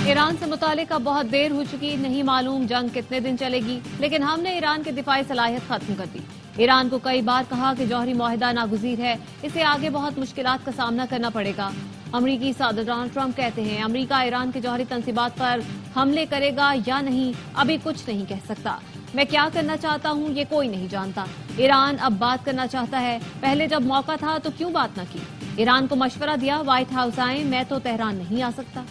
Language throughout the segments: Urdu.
ایران سے متعلق اب بہت دیر ہو چکی، نہیں معلوم جنگ کتنے دن چلے گی، لیکن ہم نے ایران کی دفاعی صلاحیت ختم کر دی۔ ایران کو کئی بار کہا کہ جوہری معاہدہ ناگزیر ہے، اسے آگے بہت مشکلات کا سامنا کرنا پڑے گا۔ امریکی صدر ڈونلڈ ٹرمپ کہتے ہیں امریکہ ایران کے جوہری تنصیبات پر حملے کرے گا یا نہیں، ابھی کچھ نہیں کہہ سکتا۔ میں کیا کرنا چاہتا ہوں یہ کوئی نہیں جانتا۔ ایران اب بات کرنا چاہتا ہے، پہلے جب موقع تھا تو کیوں بات نہ کی؟ ایران کو مشورہ دیا وائٹ ہاؤس آئیں، میں تو تہران نہیں آ سکتا۔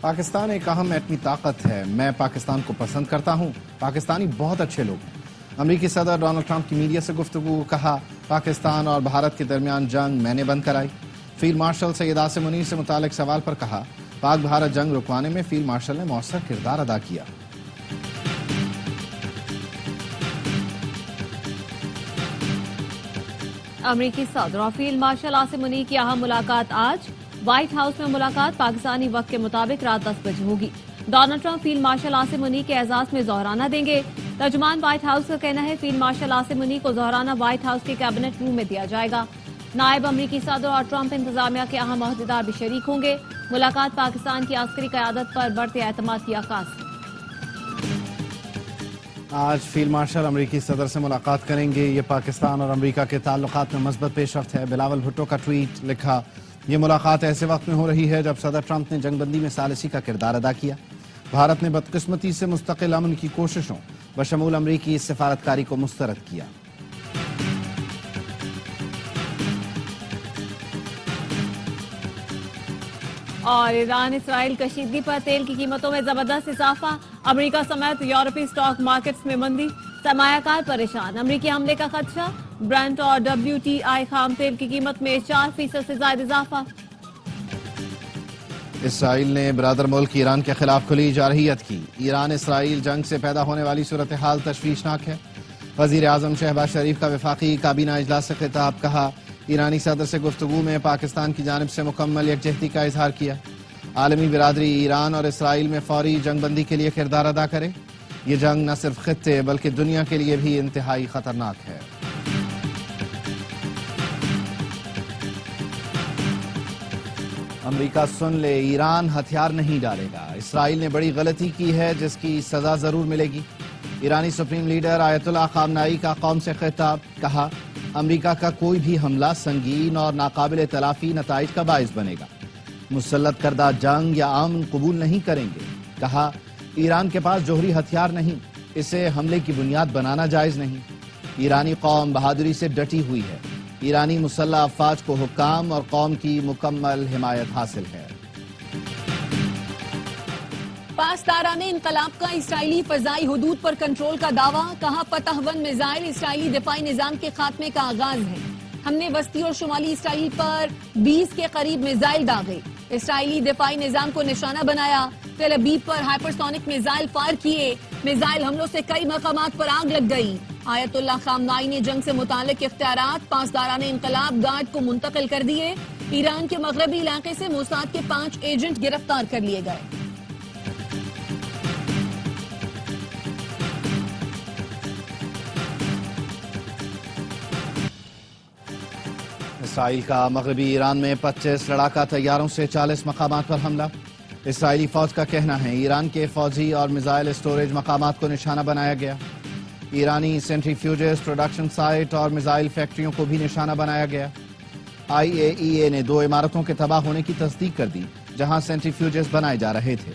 پاکستان ایک اہم ایٹمی طاقت ہے، میں پاکستان کو پسند کرتا ہوں، پاکستانی بہت اچھے لوگ ہیں۔ امریکی صدر ڈونلڈ ٹرمپ کی میڈیا سے گفتگو، کہا پاکستان اور بھارت کے درمیان جنگ میں نے بند کرائی۔ فیلڈ مارشل سید عاصم منیر سے متعلق سوال پر کہا پاک بھارت جنگ رکوانے میں فیلڈ مارشل نے مؤثر کردار ادا کیا۔ امریکی صدر اور فیلڈ مارشل عاصم منیر کی اہم ملاقات آج، وائٹ ہاؤس میں ملاقات پاکستانی وقت کے مطابق رات 10 بجے ہوگی۔ Donald Trump field marshal Asim Munir کے اعزاز میں ظہرانہ دیں گے۔ ترجمان وائٹ ہاؤس کا کہنا ہے فیلڈ مارشل عاصم منیر کو ظہرانہ وائٹ ہاؤس کے کیبنٹ روم میں دیا جائے گا۔ نائب امریکی صدر اور ٹرمپ انتظامیہ کے اہم عہدیدار بھی شریک ہوں گے۔ ملاقات پاکستان کی عسکری قیادت پر بڑھتے اعتماد کی عکاسی۔ آج فیلڈ مارشل امریکی صدر سے ملاقات کریں گے، یہ پاکستان اور امریکہ کے تعلقات میں مثبت پیش رفت ہے۔ بلاول بھٹو کا ٹویٹ، لکھا یہ ملاقات ایسے وقت میں ہو رہی ہے جب صدر ٹرمپ نے جنگ بندی میں ثالثی کا کردار ادا کیا۔ بھارت نے بدقسمتی سے مستقل امن کی کوششوں بشمول امریکی سفارتکاری کو مسترد کیا۔ اور ایران اسرائیل کشیدگی پر تیل کی قیمتوں میں زبردست اضافہ، امریکہ سمیت یورپی سٹاک مارکیٹس میں مندی، سرمایہ کار پریشان، امریکی حملے کا خدشہ، برنٹ اور WTI خام تیل کی قیمت میں 4% سے زائد اضافہ۔ اسرائیل نے برادر ملک ایران کے خلاف کھلی جارحیت کی، ایران اسرائیل جنگ سے پیدا ہونے والی صورتحال تشویشناک ہے۔ وزیر اعظم شہباز شریف کا وفاقی کابینہ اجلاس سے خطاب، کہا ایرانی صدر سے گفتگو میں پاکستان کی جانب سے مکمل یکجہتی کا اظہار کیا۔ عالمی برادری ایران اور اسرائیل میں فوری جنگ بندی کے لیے کردار ادا کرے، یہ جنگ نہ صرف خطے بلکہ دنیا کے لیے بھی انتہائی خطرناک ہے۔ امریکہ سن لے، ایران ہتھیار نہیں ڈالے گا، اسرائیل نے بڑی غلطی کی ہے جس کی سزا ضرور ملے گی۔ ایرانی سپریم لیڈر آیت اللہ خامنائی کا قوم سے خطاب، کہا امریکہ کا کوئی بھی حملہ سنگین اور ناقابل تلافی نتائج کا باعث بنے گا، مسلط کردہ جنگ یا امن قبول نہیں کریں گے۔ کہا ایران کے پاس جوہری ہتھیار نہیں، اسے حملے کی بنیاد بنانا جائز نہیں۔ ایرانی قوم بہادری سے ڈٹی ہوئی ہے، ایرانی مسلح افواج کو حکام اور قوم کی مکمل حمایت حاصل ہے۔ پاسداران انقلاب کا اسرائیلی فضائی حدود پر کنٹرول کا دعویٰ، کہا فتح 1 میزائل اسرائیلی دفاعی نظام کے خاتمے کا آغاز ہے۔ ہم نے وسطی اور شمالی اسرائیل پر 20 کے قریب میزائل داغے، اسرائیلی دفاعی نظام کو نشانہ بنایا، تل ابیب پر ہائپرسونک میزائل فائر کیے، میزائل حملوں سے کئی مقامات پر آگ لگ گئی۔ آیت اللہ خامنائی نے جنگ سے متعلق اختیارات پاسداران انقلاب گارڈ کو منتقل کر دیے۔ ایران کے مغربی علاقے سے موساد کے 5 ایجنٹ گرفتار کر لیے گئے۔ اسرائیل کا مغربی ایران میں 25 لڑاکا طیاروں سے 40 مقامات پر حملہ، اسرائیلی فوج کا کہنا ہے ایران کے فوجی اور میزائل اسٹوریج مقامات کو نشانہ بنایا گیا۔ ایرانی سینٹری فیوجز پروڈکشن سائٹ اور میزائل فیکٹریوں کو بھی نشانہ بنایا گیا۔ IAEA نے 2 عمارتوں کے تباہ ہونے کی تصدیق کر دی جہاں سینٹری فیوجز بنائے جا رہے تھے۔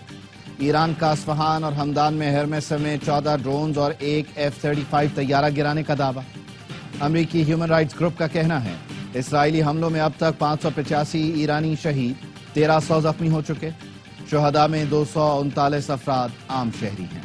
ایران کا اصفہان اور ہمدان میں ہرمس سمیت 14 ڈرونز اور 1 F-35 طیارہ گرانے کا دعویٰ۔ امریکی ہیومن رائٹس گروپ کا کہنا ہے اسرائیلی حملوں میں اب تک 585 ایرانی شہید، 1300 زخمی ہو چکے، شہداء میں 239 افراد عام شہری ہیں۔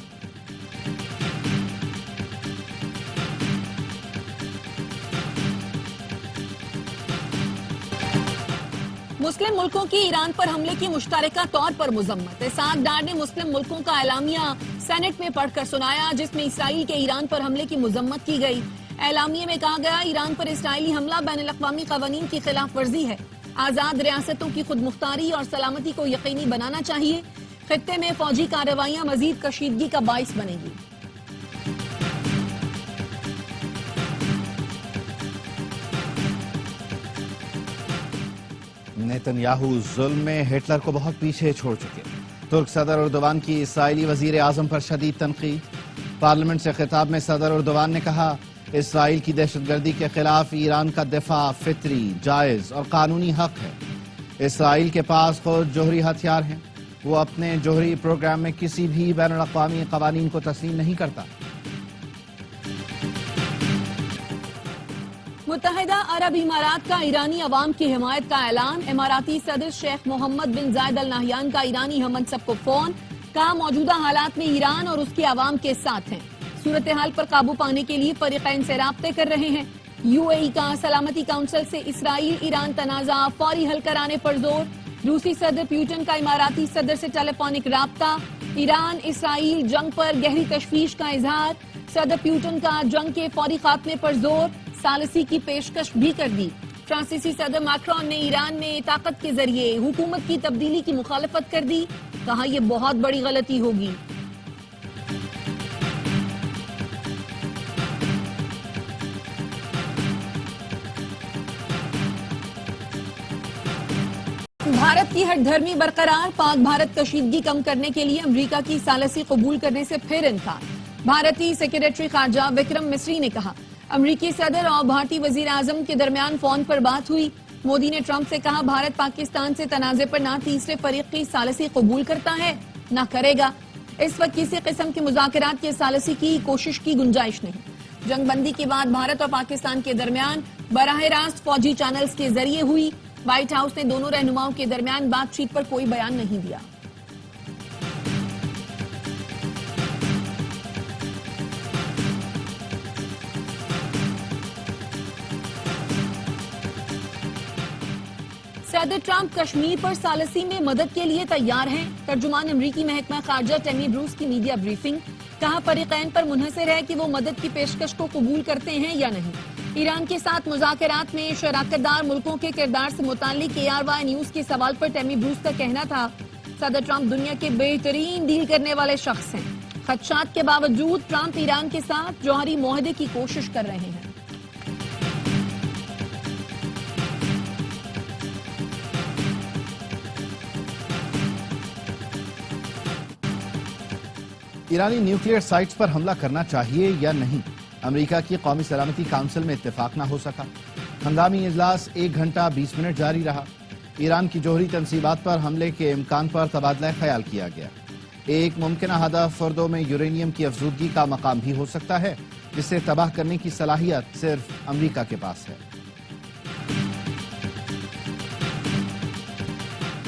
مسلم ملکوں کی ایران پر حملے کی مشترکہ طور پر مذمت، اسحاق ڈار نے مسلم ملکوں کا اعلامیہ سینٹ میں پڑھ کر سنایا جس میں اسرائیل کے ایران پر حملے کی مذمت کی گئی۔ اعلامیے میں کہا گیا ایران پر اسرائیلی حملہ بین الاقوامی قوانین کی خلاف ورزی ہے، آزاد ریاستوں کی خود مختاری اور سلامتی کو یقینی بنانا چاہیے، خطے میں فوجی کارروائیاں مزید کشیدگی کا باعث بنے گی۔ نیتن یاہو ظلم میں ہٹلر کو بہت پیچھے چھوڑ چکے. ترک صدر اردوان کی اسرائیلی وزیر اعظم پر شدید تنقید. پارلیمنٹ سے خطاب میں صدر اردوان نے کہا اسرائیل کی دہشت گردی کے خلاف ایران کا دفاع فطری، جائز اور قانونی حق ہے. اسرائیل کے پاس خود جوہری ہتھیار ہیں. وہ اپنے جوہری پروگرام میں کسی بھی بین الاقوامی قوانین کو تسلیم نہیں کرتا. متحدہ عرب امارات کا ایرانی عوام کی حمایت کا اعلان. اماراتی صدر شیخ محمد بن زائد ال نہیان کا ایرانی ہم منصب کو فون. کہا موجودہ حالات میں ایران اور اس کے عوام کے ساتھ ہیں. صورتحال پر قابو پانے کے لیے فریقین سے رابطے کر رہے ہیں. یو اے ای کا سلامتی کونسل سے اسرائیل ایران تنازع فوری حل کرانے پر زور. روسی صدر پیوٹن کا اماراتی صدر سے ٹیلی فونک رابطہ. ایران اسرائیل جنگ پر گہری تشویش کا اظہار. صدر پیوٹن کا جنگ کے فوری خاتمے پر زور. ثالثی کی پیشکش بھی کر دی. فرانسیسی صدر میکرون نے ایران میں طاقت کے ذریعے حکومت کی تبدیلی کی مخالفت کر دی. کہا یہ بہت بڑی غلطی ہوگی. بھارت کی ہٹ دھرمی برقرار. پاک بھارت کشیدگی کم کرنے کے لیے امریکہ کی ثالثی قبول کرنے سے پھر انکار. بھارتی سیکریٹری خارجہ وکرم مسری نے کہا امریکی صدر اور بھارتی وزیر اعظم کے درمیان فون پر بات ہوئی. مودی نے ٹرمپ سے کہا بھارت پاکستان سے تنازع پر نہ تیسرے فریق کی ثالثی قبول کرتا ہے نہ کرے گا. اس وقت کسی قسم کے مذاکرات کے ثالثی کی کوشش کی گنجائش نہیں. جنگ بندی کے بعد بھارت اور پاکستان کے درمیان براہ راست فوجی چینلز کے ذریعے ہوئی. وائٹ ہاؤس نے دونوں رہنماؤں کے درمیان بات چیت پر کوئی بیان نہیں دیا. صدر ٹرمپ کشمیر پر ثالثی میں مدد کے لیے تیار ہیں. ترجمان امریکی محکمہ خارجہ ٹیمی بروس کی میڈیا بریفنگ. کہا فریقین پر منحصر ہے کہ وہ مدد کی پیشکش کو قبول کرتے ہیں یا نہیں. ایران کے ساتھ مذاکرات میں شراکت دار ملکوں کے کردار سے متعلق ARY نیوز کے سوال پر ٹیمی بروس کا کہنا تھا صدر ٹرمپ دنیا کے بہترین ڈیل کرنے والے شخص ہیں. خدشات کے باوجود ٹرمپ ایران کے ساتھ جوہری معاہدے کی کوشش کر رہے ہیں. ایرانی نیوکلیئر سائٹس پر حملہ کرنا چاہیے یا نہیں. امریکہ کی قومی سلامتی کونسل میں اتفاق نہ ہو سکا. ہنگامی اجلاس 1 گھنٹہ 20 منٹ جاری رہا. ایران کی جوہری تنصیبات پر حملے کے امکان پر تبادلہ خیال کیا گیا. ایک ممکنہ ہدف فردوں میں یورینیم کی افزودگی کا مقام بھی ہو سکتا ہے جسے تباہ کرنے کی صلاحیت صرف امریکہ کے پاس ہے.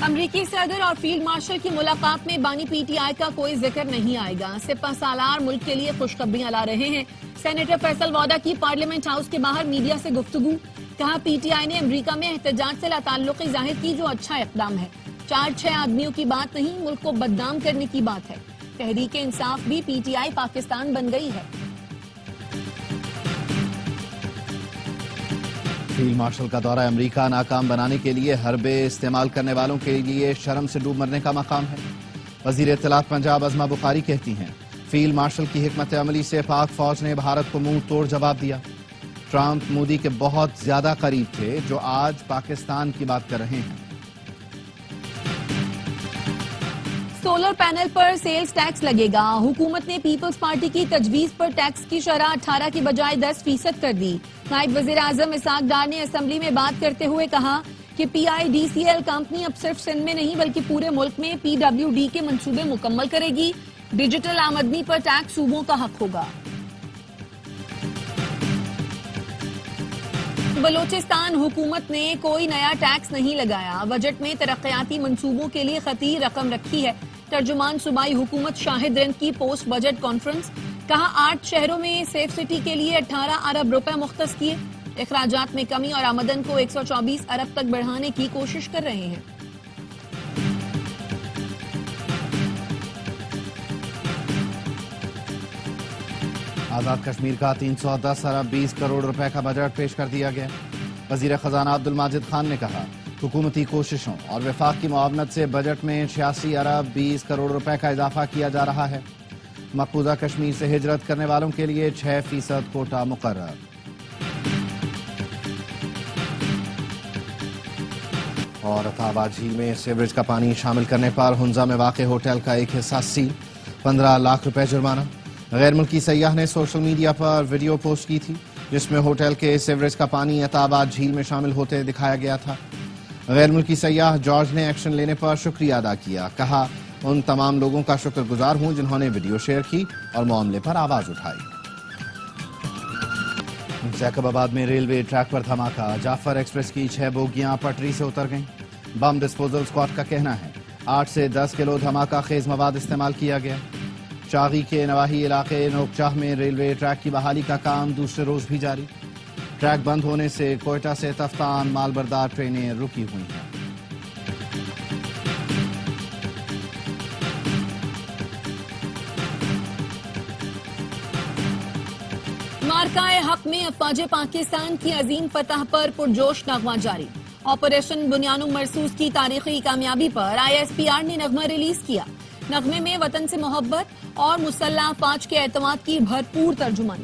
امریکی صدر اور فیلڈ مارشل کی ملاقات میں بانی PTI کا کوئی ذکر نہیں آئے گا. سپہ سالار ملک کے لیے خوشخبریاں لا رہے ہیں. سینیٹر فیصل وادہ کی پارلیمنٹ ہاؤس کے باہر میڈیا سے گفتگو. کہا PTI نے امریکہ میں احتجاج سے لاتعلقی ظاہر کی جو اچھا اقدام ہے. 4-6 آدمیوں کی بات نہیں ملک کو بدنام کرنے کی بات ہے. تحریک انصاف بھی PTI پاکستان بن گئی ہے. فیلڈ مارشل کا دورہ امریکہ ناکام بنانے کے لیے حربے استعمال کرنے والوں کے لیے شرم سے ڈوب مرنے کا مقام ہے. وزیر اطلاعات پنجاب عظمہ بخاری کہتی ہیں فیلڈ مارشل کی حکمت عملی سے پاک فوج نے بھارت کو منہ توڑ جواب دیا. ٹرمپ مودی کے بہت زیادہ قریب تھے جو آج پاکستان کی بات کر رہے ہیں. سولر پینل پر سیلز ٹیکس لگے گا. حکومت نے پیپلز پارٹی کی تجویز پر ٹیکس کی شرح 18 کی بجائے 10% کر دی. نائب وزیر اعظم اسحاق ڈار نے اسمبلی میں بات کرتے ہوئے کہا کہ PIDCL کمپنی اب صرف سندھ میں نہیں بلکہ پورے ملک میں PWD کے منصوبے مکمل کرے گی. ڈیجیٹل آمدنی پر ٹیکس صوبوں کا حق ہوگا. بلوچستان حکومت نے کوئی نیا ٹیکس نہیں لگایا. بجٹ میں ترقیاتی منصوبوں کے لیے خطیر رقم رکھی ہے. ترجمان صوبائی حکومت شاہد رند کی پوسٹ بجٹ کانفرنس. کہا 8 شہروں میں سیف سٹی کے لیے 18 ارب روپے مختص کیے. اخراجات میں کمی اور آمدن کو 124 ارب تک بڑھانے کی کوشش کر رہے ہیں. آزاد کشمیر کا 310 ارب 20 کروڑ روپے کا بجٹ پیش کر دیا گیا. وزیر خزانہ عبد الماجد خان نے کہا حکومتی کوششوں اور وفاق کی معاونت سے بجٹ میں 86 ارب 20 کروڑ روپے کا اضافہ کیا جا رہا ہے. مقبوضہ کشمیر سے ہجرت کرنے والوں کے لیے 6% کوٹا مقرر. اور عطاباد جھیل میں سیوریج کا پانی شامل کرنے پر ہنزا میں واقع ہوٹل کا ایک حصہ سیل، 15 لاکھ روپے جرمانہ۔ غیر ملکی سیاح نے سوشل میڈیا پر ویڈیو پوسٹ کی تھی جس میں ہوٹل کے سیوریج کا پانی عطاباد جھیل میں شامل ہوتے دکھایا گیا تھا۔ غیر ملکی سیاح جارج نے ایکشن لینے پر شکریہ ادا کیا، کہا ان تمام لوگوں کا شکر گزار ہوں جنہوں نے ویڈیو شیئر کی اور معاملے پر آواز اٹھائی۔ جیکب آباد میں ریلوے ٹریک پر دھماکہ، جعفر ایکسپریس کی 6 بوگیاں پٹری سے اتر گئیں۔ بم ڈسپوزل اسکواڈ کا کہنا ہے 8 سے 10 کلو دھماکہ خیز مواد استعمال کیا گیا۔ چاغی کے نواحی علاقے نوکچاہ میں ریلوے ٹریک کی بحالی کا کام دوسرے روز بھی جاری۔ ٹریک بند ہونے سے کوئٹہ سے تفتان مال بردار ٹرینیں رکی ہوئی ہیں۔ مارکہ حق میں افواج پاکستان کی عظیم فتح پر پرجوش نغمہ جاری۔ آپریشن بنیان مرصوص کی تاریخی کامیابی پر ISPR نے نغمہ ریلیز کیا۔ نغمے میں وطن سے محبت اور مسلح افواج کے اعتماد کی بھرپور ترجمانی۔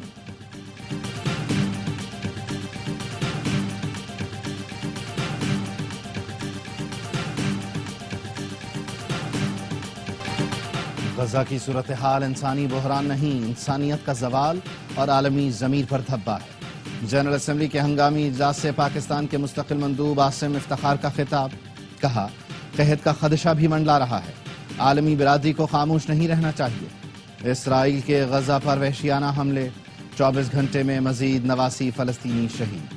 غزہ کی صورتحال انسانی بحران نہیں، انسانیت کا زوال اور عالمی ضمیر پر دھبا ہے۔ جنرل اسمبلی کے ہنگامی اجلاس سے پاکستان کے مستقل مندوب عاصم افتخار کا خطاب، کہا قحط کا خدشہ بھی منڈلا رہا ہے، عالمی برادری کو خاموش نہیں رہنا چاہیے۔ اسرائیل کے غزہ پر وحشیانہ حملے، 24 گھنٹے میں مزید 89 فلسطینی شہید۔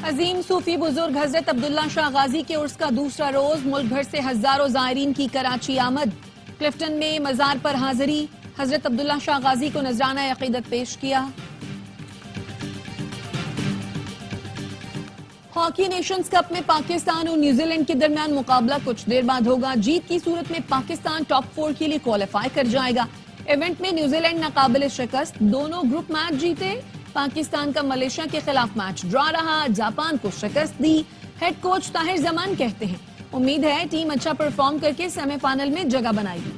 عظیم صوفی بزرگ حضرت عبداللہ شاہ غازی کے عرس کا دوسرا روز، ملک بھر سے ہزاروں زائرین کی کراچی آمد۔ کلفٹن میں مزار پر حاضری، حضرت عبداللہ شاہ غازی کو نذرانہ عقیدت پیش کیا۔ ہاکی نیشنز کپ میں پاکستان اور نیوزی لینڈ کے درمیان مقابلہ کچھ دیر بعد ہوگا۔ جیت کی صورت میں پاکستان ٹاپ 4 کے لیے کوالیفائی کر جائے گا۔ ایونٹ میں نیوزی لینڈ ناقابل شکست، دونوں گروپ میچ جیتے۔ پاکستان کا ملیشیا کے خلاف میچ ڈرا رہا، جاپان کو شکست دی۔ ہیڈ کوچ طاہر زمان کہتے ہیں امید ہے ٹیم اچھا پرفارم کر کے سیمی فائنل میں جگہ بنائے گی۔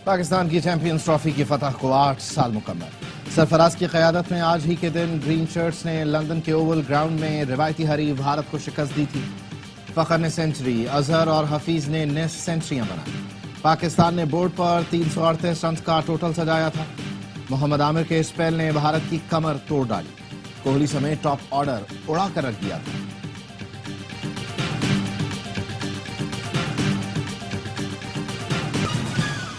پاکستان کی چیمپئنز ٹرافی کی فتح کو 8 سال مکمل۔ سرفراز کی قیادت میں آج ہی کے دن گرین شرٹس نے لندن کے اوول گراؤنڈ میں روایتی حریف بھارت کو شکست دی تھی۔ فخر نے سینچری، اظہر اور حفیظ نے نصف سینچریاں بنائی۔ پاکستان نے بورڈ پر 338 رنز کا ٹوٹل سجایا تھا۔ محمد عامر کے اسپیل نے بھارت کی کمر توڑ ڈالی۔ کوہلی سمیت ٹاپ آرڈر اڑا کر رکھ دیا تھا۔